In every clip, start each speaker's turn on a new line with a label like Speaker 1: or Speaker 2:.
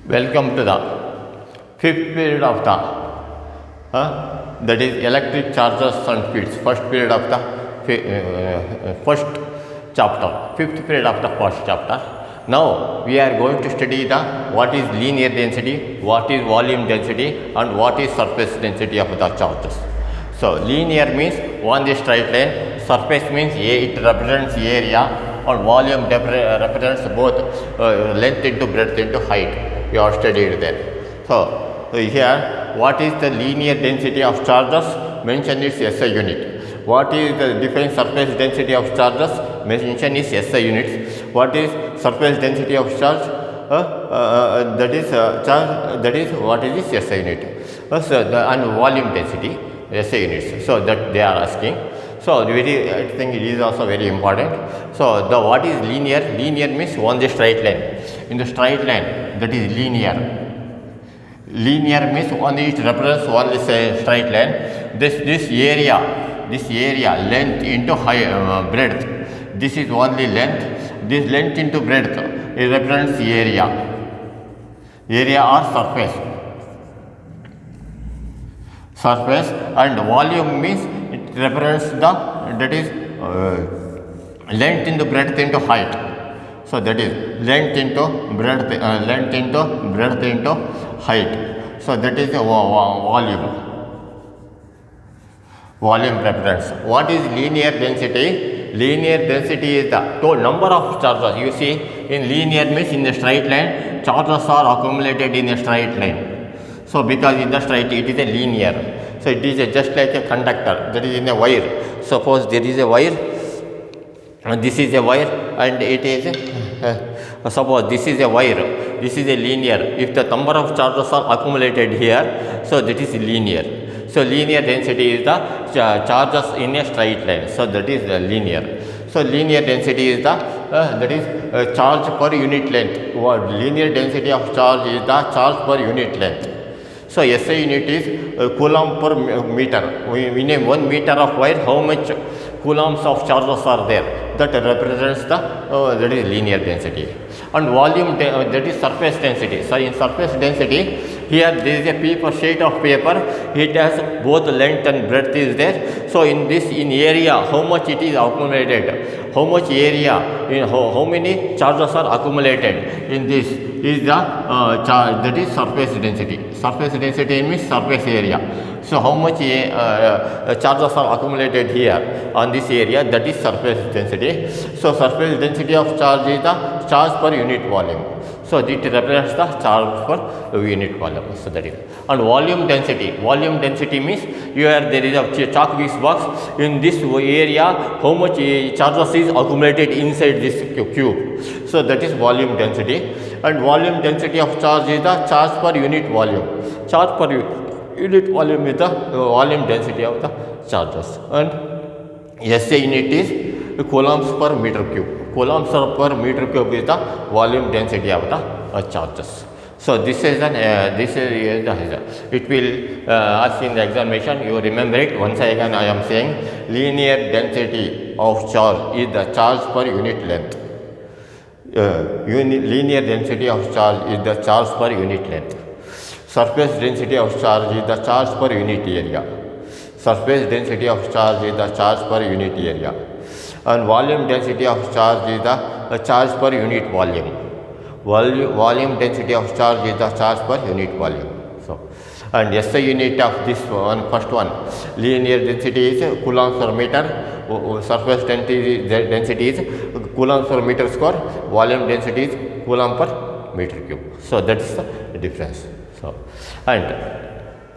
Speaker 1: Welcome to the fifth period of the that is electric charges and fields. First period of the first chapter. Fifth period of the first chapter. Now we are going to study the what is linear density, what is volume density, and what is surface density of the charges. So linear means on the straight line. Surface means it represents area, and volume represents both length into breadth into height. You have studied there. So here what is the linear density of charges? Mention is SI unit. What is the defined surface density of charges? Mention is SI units. What is surface density of charge? That is charge. That is what is this SI unit? And volume density SI units. So that they are asking. So I think it is also very important. So the what is linear? Linear means on the straight line. In the straight line, that is linear. Linear means only it represents only straight line. This area length into breadth. This is only length. This length into breadth it represents area or surface, and volume means it represents the that is length into breadth into height. So that is length into breadth into height. So that is the volume. Volume represents. What is linear density? Linear density is the total number of charges. You see, in linear means in the straight line, charges are accumulated in a straight line. So because in the straight it is a linear. So it is just like a conductor that is in a wire. Suppose there is a wire, and this is a wire, and it is suppose this is a wire, this is a linear. If the number of charges are accumulated here, so that is linear. So linear density is the charges in a straight line. So that is the linear. So linear density is the that is charge per unit length. What linear density of charge is the charge per unit length. So SI unit is coulomb per meter. In a 1 meter of wire, how much coulombs of charges are there? That represents the that is linear density. And volume that is surface density. So in surface density, here there is a sheet of paper. It has both length and breadth is there. So in area, how much it is accumulated? How much area? In how many charges are accumulated in this? Is the that is surface density. Surface density means surface area. So how much charges are accumulated here on this area? That is surface density. So surface density of charge is the charge per unit volume. So it represents the charge per unit volume. So that is. And volume density. Volume density means there is a chalk piece box. In this area, how much charges is accumulated inside this cube. So that is volume density. And volume density of charge is the charge per unit volume. Charge per unit volume is the volume density of the charges. And SI unit is coulombs per meter cube. Coulombs per meter cube is the volume density of the charges. So this is it will ask in the examination. You remember it. Once again I am saying linear density of charge is the charge per unit length. Linear density of charge is the charge per unit length. Surface density of charge is the charge per unit area. Surface density of charge is the charge per unit area. And volume density of charge is the charge per unit volume. Volume density of charge is the charge per unit volume. So, and SI unit of this one, first one, linear density is coulombs per meter. Surface density is coulombs per meter square. Volume density is coulomb per meter cube. So that's the difference. So, and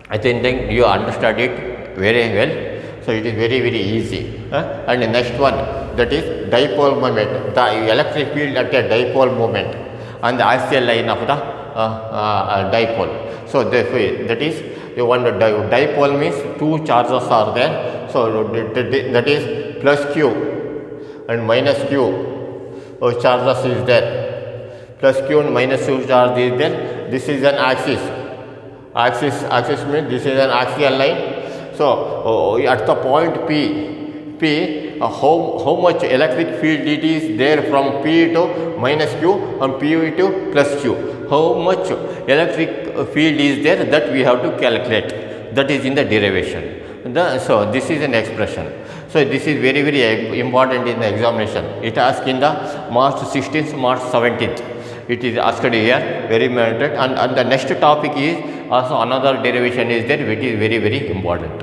Speaker 1: I think you understood it very well. So it is very easy. And the next one, that is dipole moment. The electric field at a dipole moment on the axial line of the dipole. So that is you want dipole means two charges are there. So that is plus q and minus q charges is there. Plus q and minus q charge is there. This is an axis. Axis means this is an axial line. So at the point P how much electric field it is there from P to minus Q and P to plus Q. How much electric field is there, that we have to calculate. That is in the derivation. So this is an expression. So this is very important in the examination. It asked in the March 16th, March 17th. It is asked here, very important. And the next topic is also another derivation is there, which is very important.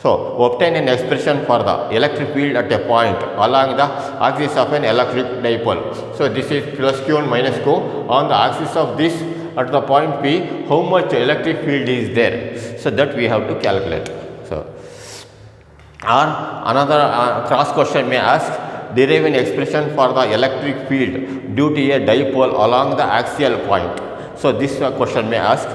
Speaker 1: So obtain an expression for the electric field at a point along the axis of an electric dipole. So this is plus Q and minus Q. On the axis of this at the point P, how much electric field is there? So that we have to calculate. So, or another cross question may ask, derive an expression for the electric field due to a dipole along the axial point. So this question may ask,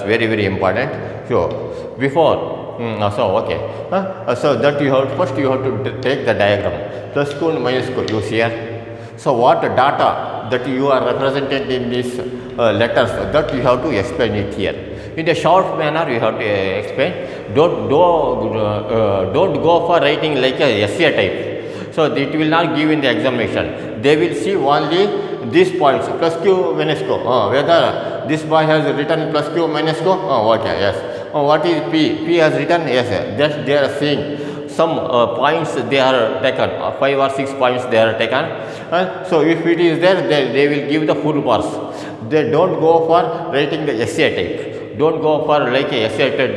Speaker 1: very important. So before, so that you have first you have to take the diagram, plus Q and minus Q, you see here. So what data that you are represented in these letters, that you have to explain it here. In a short manner you have to explain. Don't go for writing like a essay type. So it will not give in the examination. They will see only these points, plus Q minus Q. Whether this boy has written plus Q minus Q, okay, yes. What is P? P has written, yes. Just they are seeing some points they are taken, 5 or 6 points they are taken. So if it is there, they will give the full bars. They don't go for writing the essay type. Don't go for like a essay type,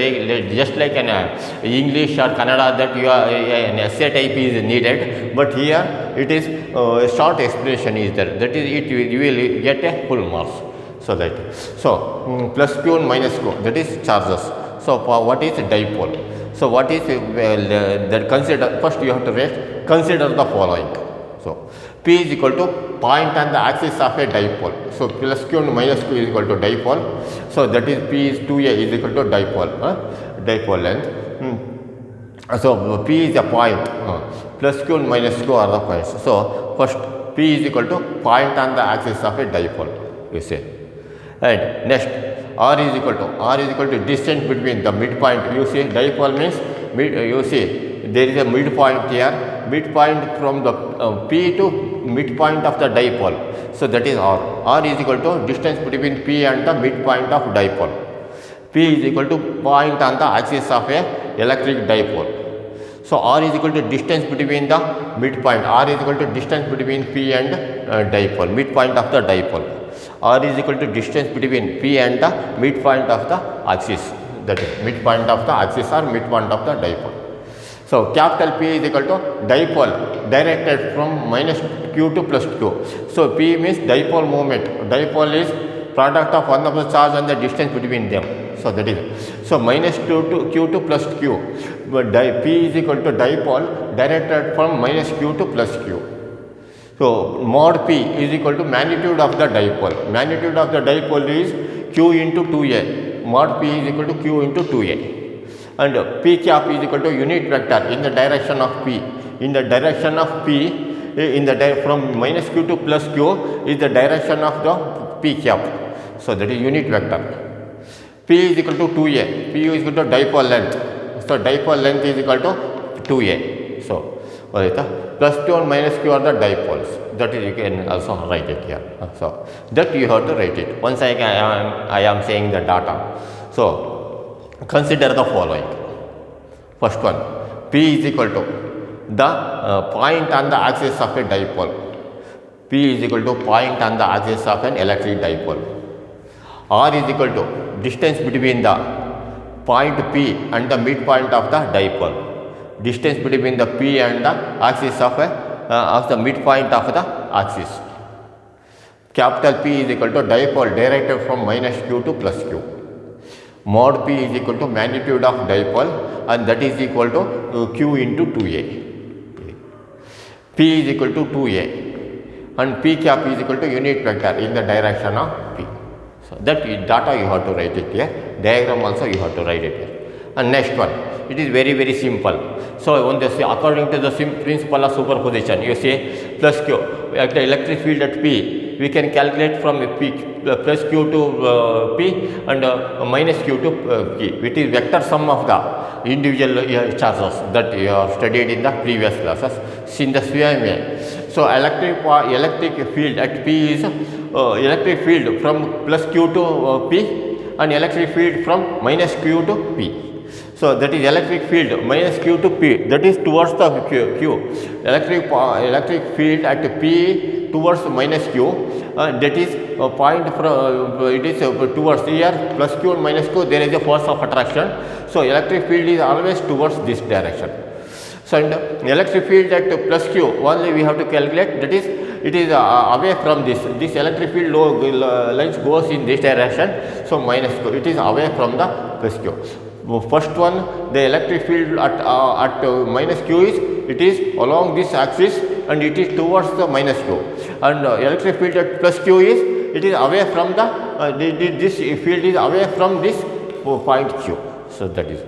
Speaker 1: just like an English or Kannada, that you are an essay type is needed. But here it is a short explanation is there. That is it. You will get a full marks. So that plus Q and minus Q, that is charges. So what is dipole? So what is that? Consider first you have to consider the following. So P is equal to point on the axis of a dipole. So plus Q and minus Q is equal to dipole. So that is P is 2a is equal to dipole length. So P is a point. Plus Q and minus Q are the points. So first P is equal to point on the axis of a dipole, you say. And next R is equal to distance between the midpoint. You see dipole means you see there is a midpoint here. Midpoint from the P to midpoint of the dipole. So that is R. R is equal to distance between P and the midpoint of dipole. P is equal to point on the axis of a electric dipole. So R is equal to distance between the midpoint. R is equal to distance between P and dipole, midpoint of the dipole. R is equal to distance between P and the midpoint of the axis. That is midpoint of the axis or midpoint of the dipole. So capital P is equal to dipole directed from minus Q to plus Q. So P means dipole moment. Dipole is product of one of the charge and the distance between them. So that is, so minus Q to plus Q. But P is equal to dipole directed from minus Q to plus Q. So mod P is equal to magnitude of the dipole. Magnitude of the dipole is Q into 2a. Mod P is equal to Q into 2a. And P cap is equal to unit vector in the direction of P. In the direction of P, from minus Q to plus Q is the direction of the P cap. So that is unit vector. P is equal to 2a. P is equal to dipole length. So dipole length is equal to 2a. So plus Q and minus Q are the dipoles. That is, you can also write it here. So that you have to write it. Once I am saying the data. So consider the following. First one, P is equal to the point on the axis of a dipole. P is equal to point on the axis of an electric dipole. R is equal to distance between the point P and the midpoint of the dipole. Distance between the P and the axis of the midpoint of the axis. Capital P is equal to dipole directed from minus Q to plus Q. Mod P is equal to magnitude of dipole, and that is equal to Q into 2a. P is equal to 2a and P cap is equal to unit vector in the direction of P. So that data you have to write it here. Diagram also you have to write it here. And next one, it is very simple. So when they say according to the principle of superposition, you say plus Q at the electric field at P we can calculate from p plus q to p and minus q to p. It is vector sum of the individual charges that you have studied in the previous classes. In the same way, so electric field at p is electric field from plus q to p and electric field from minus q to p. So that is electric field minus q to p, that is towards the q. Electric field at p towards minus q, that is a point from it is towards here plus q and minus q, there is a force of attraction. So electric field is always towards this direction. So and electric field at plus q only we have to calculate, that is it is away from this electric field lines goes in this direction. So minus q, it is away from the plus q. First one, the electric field at minus q is, it is along this axis and it is towards the minus q, and electric field at plus q is, it is away from this field is away from this point q. So that is,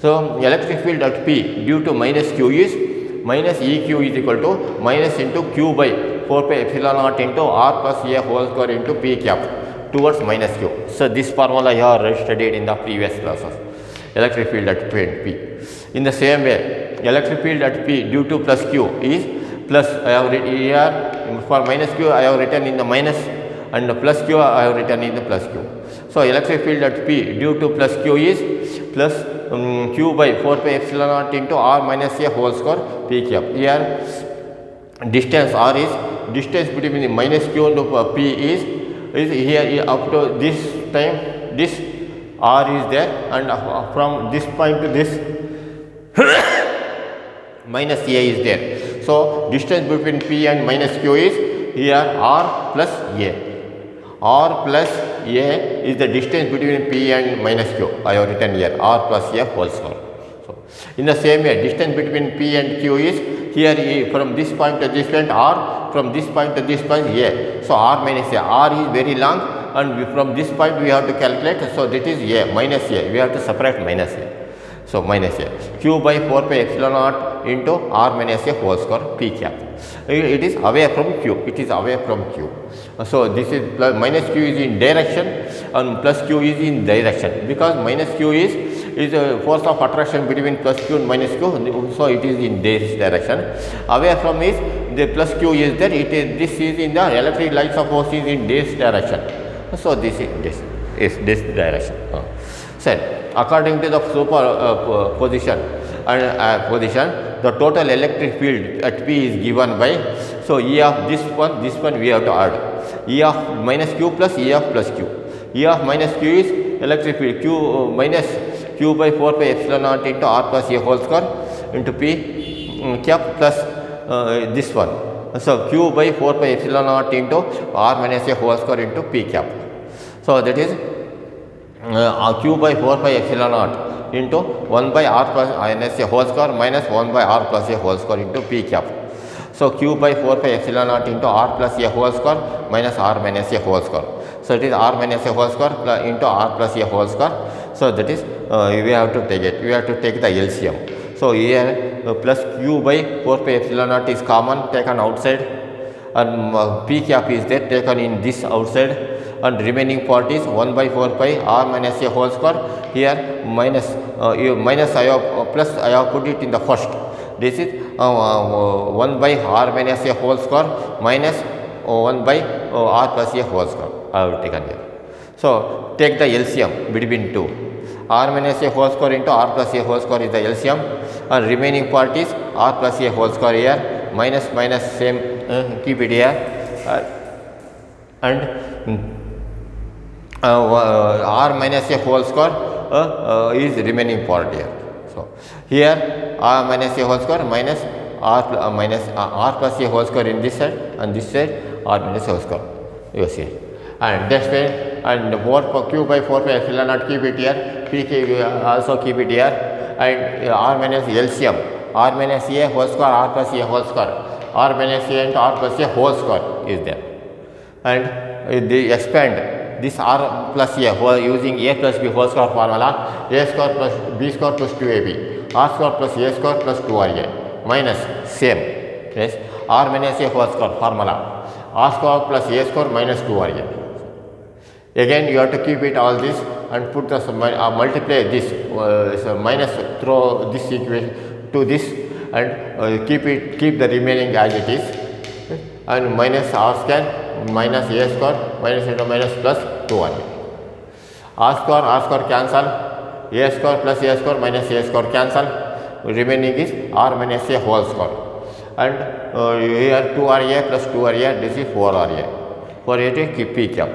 Speaker 1: so electric field at p due to minus q is minus eq is equal to minus into q by 4 pi epsilon naught into r plus a whole square into p cap towards minus q. So this formula you have studied in the previous classes. Electric field at p. In the same way, electric field at p due to plus q is plus, I have written here for minus q I have written in the minus, and the plus q I have written in the plus q. So electric field at p due to plus q is plus q by 4 pi epsilon naught into r minus a whole square p cap. Here distance r is, distance between the minus q and p is here up to this time, this r is there, and from this point to this minus a is there. So distance between p and minus q is here r plus a. R plus a is the distance between p and minus q. I have written here r plus a whole square. So in the same way, distance between p and q is here from this point to this point r, from this point to this point a. So r minus a, r is very long, and from this point we have to calculate. So that is a minus a, we have to separate minus a. So minus a, q by 4 pi epsilon naught into r minus a whole square p cap. It is away from q, it is away from q. So this is plus, minus q is in direction and plus q is in direction, because minus q is a force of attraction between plus q and minus q. So it is in this direction. Away from is the plus q is there, it is, this is in the electric lines of force is in this direction. So this is this direction. So according to the superposition and position, the total electric field at p is given by, so E of this one we have to add, E of minus q plus E of plus q. E of minus q is electric field q minus q by 4 pi epsilon naught into r plus a whole square into p cap plus this one. So q by 4 pi epsilon naught into r minus a whole square into p cap. So that is q by 4 pi epsilon naught into 1 by r plus minus a whole square minus 1 by r plus a whole square into p cap. So q by 4 pi epsilon naught into r plus a whole square minus r minus a whole square. So it is r minus a whole square into r plus a whole square. So that is we have to take it. We have to take the LCM. So here plus q by 4 pi epsilon naught is common, taken outside, and p cap is there, taken in this outside, and remaining part is 1 by 4 pi r minus a whole square. Here minus minus I have plus I have put it in the first. This is 1 by r minus a whole square minus 1 by r plus a whole square I have taken here. So take the LCM between two. R minus a whole square into r plus a whole square is the LCM, and remaining part is r plus a whole square here, minus minus same keep it here, and r minus a whole square is remaining part here. So here r minus a whole square minus r minus r plus a whole square in this side, and this side r minus a whole square, you see. And that's way, and 4 q by 4 pi epsilon naught keep it here, p k also keep it here, and r minus LCM, r minus a whole square r plus a whole square, r minus a and r plus a whole square is there, and they expand this r plus a using a plus b whole square formula, a square plus b square plus 2ab, r square plus a square plus 2ra minus same, yes, r minus a whole square formula, r square plus a square minus 2ra. Again you have to keep it all this and put the multiply this minus throw this equation to this and keep the remaining as it is, and minus r square minus a square minus into minus plus 2ra. R square cancel, a square plus a square minus a square cancel, remaining is r minus a whole square, and here 2ra plus 2ra, this is 4ra for it keep p cap.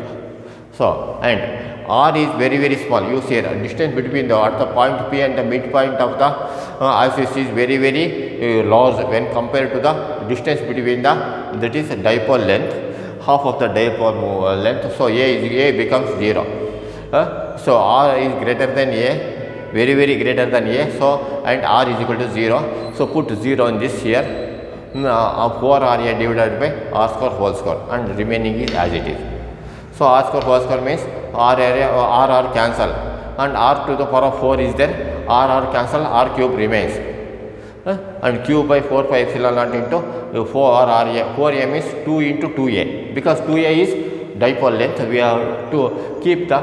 Speaker 1: So, and r is very small. You see the distance between the at the point P and the midpoint of the axis is very large when compared to the distance between the, that is dipole length, half of the dipole length. So, a becomes 0. So, r is greater than a, very greater than a. So, and r is equal to 0. So, put 0 in this here, 4ra divided by r square whole square, and remaining is as it is. So, r square whole square means r cancel, and r to the power of 4 is there, r cancel, r cube remains, and cube by 4 pi epsilon naught into 4ra. 4a means 2 into 2a, because 2a is dipole length. We have to keep the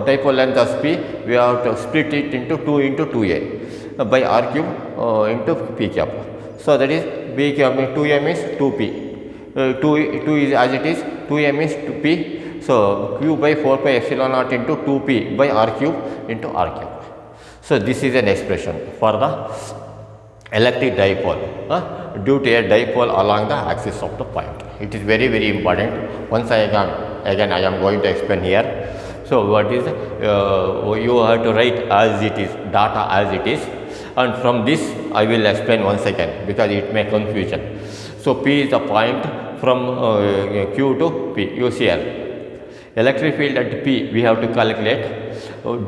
Speaker 1: dipole length as p, we have to split it into 2 into 2a by r cube into p cap. So, that is p cap means 2a means 2p. 2 is as it is, 2a means 2p. So, q by 4 pi epsilon naught into 2p by r cube into r cube. So, this is an expression for the electric dipole due to a dipole along the axis of the point. It is very important. Once again I am going to explain here. So, what is you have to write as it is, data as it is, and from this I will explain once again because it may confusion. So, P is the point from Q to P. You see here, electric field at P we have to calculate.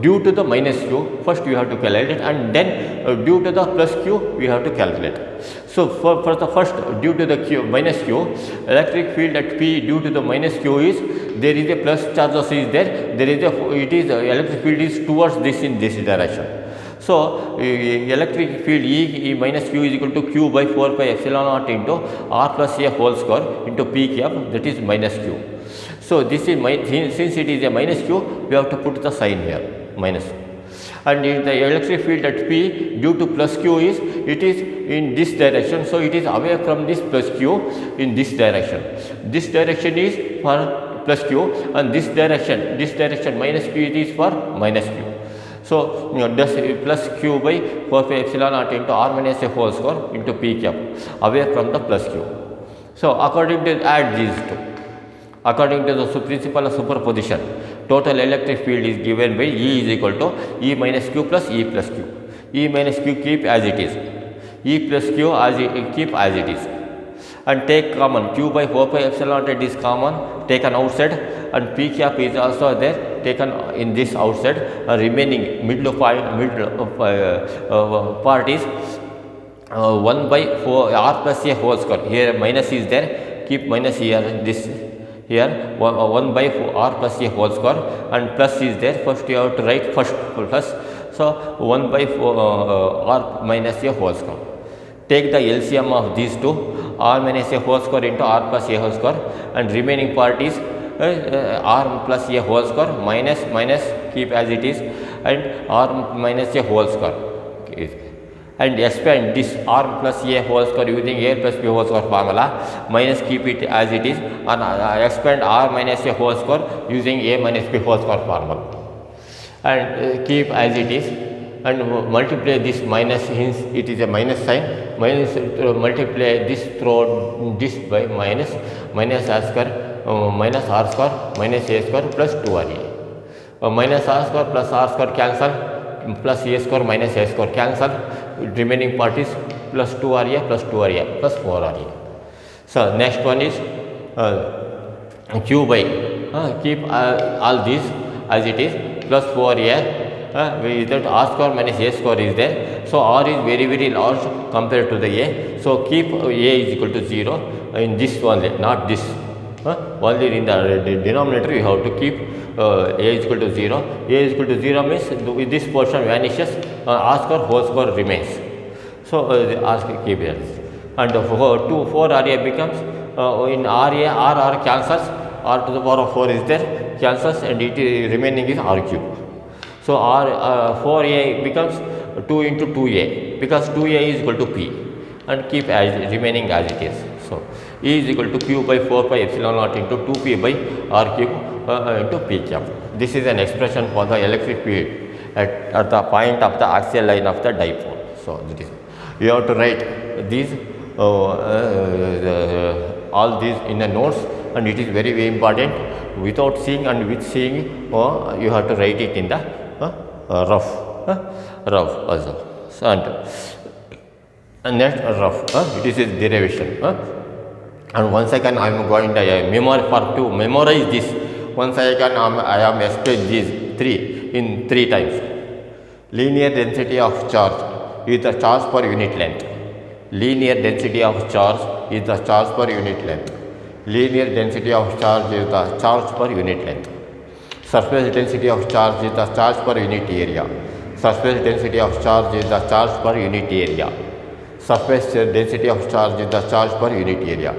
Speaker 1: Due to the minus Q, first you have to calculate, and then due to the plus Q we have to calculate. So, for the first, due to the minus Q, electric field at P due to the minus Q is, there is a plus charges is there, electric field is towards this in this direction. So, electric field E minus Q is equal to Q by 4 pi epsilon naught into R plus A whole square into P cap, that is minus Q. So, this is since it is a minus Q, we have to put the sign here, minus. And in the electric field at P due to plus Q is, it is in this direction. So, it is away from this plus Q in this direction. This direction is for plus Q, and this direction minus Q, it is for minus Q. So, this plus Q by 4 pi epsilon naught into R minus A whole square into P cap away from the plus Q. So, according to add these two, according to the principle of superposition, total electric field is given by E is equal to E minus Q plus E plus Q. E minus Q keep as it is, E plus Q keep as it is, and take common Q by 4 pi epsilon naught, it is common taken outside, and P cap is also there taken in this outside, remaining middle part is 1 by 4 R plus A whole square. Here minus is there, keep minus here, this here 1 by 4 R plus A whole square, and plus is there. First you have to write first plus. So, 1 by 4 R minus A whole square. Take the LCM of these two, R minus A whole square into R plus A whole square, and remaining part is R plus A whole square minus keep as it is, and R minus A whole square, and expand this R plus A whole square using A plus B whole square formula, minus keep it as it is, and expand R minus A whole square using A minus B whole square formula, and keep as it is, and multiply this minus, hence it is a minus sign, minus multiply this through this by minus R square minus R square minus A square plus 2RA. Minus R square plus R square cancel, plus A square minus A square cancel, remaining part is plus 2RA plus 2RA plus 4RA. So, next one is Q by keep all these as it is, plus 4A with that R square minus A square is there. So, R is very large compared to the A. So, keep A is equal to 0 in this only, not this. Only in the denominator you have to keep A is equal to 0. A is equal to 0 means this portion vanishes, R square whole square remains. So, R keep here. and 4 RA becomes in RA R cancels, R to the power of 4 is there, cancels, and it is remaining is R cube. So 4A becomes 2 into 2A, because 2A is equal to P, and keep as remaining as it is. So E is equal to Q by 4 pi epsilon naught into 2P by R cube into P cap. This is an expression for the electric field at the point of the axial line of the dipole. So that is, you have to write these all these in the notes, and it is very, very important. Without seeing and with seeing, you have to write it in the rough also. So, and next rough, it is a derivation. And once again I am going to memorize this. Once again I am explained these 3 in 3 times. Linear density of charge is the charge per unit length. Linear density of charge is the charge per unit length. Linear density of charge is the charge per unit length. Surface density of charge is the charge per unit area. Surface density of charge is the charge per unit area. Surface density of charge is the charge per unit area.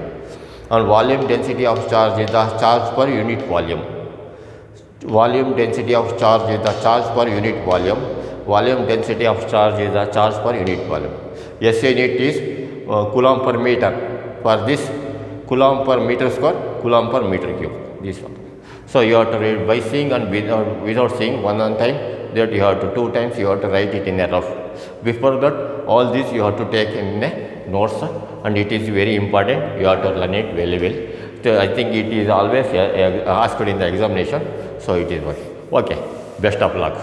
Speaker 1: And volume density of charge is the charge per unit volume. Volume density of charge is the charge per unit volume. Volume density of charge is the charge per unit volume. SI unit is coulomb per meter. For this, coulomb per meter square, coulomb per meter cube. This one. So you have to read by seeing and without seeing one time, that you have to 2 times you have to write it in a rough. Before that, all this you have to take in a notes, and it is very important. You have to learn it very well. So I think it is always asked in the examination. So it is okay. Best of luck.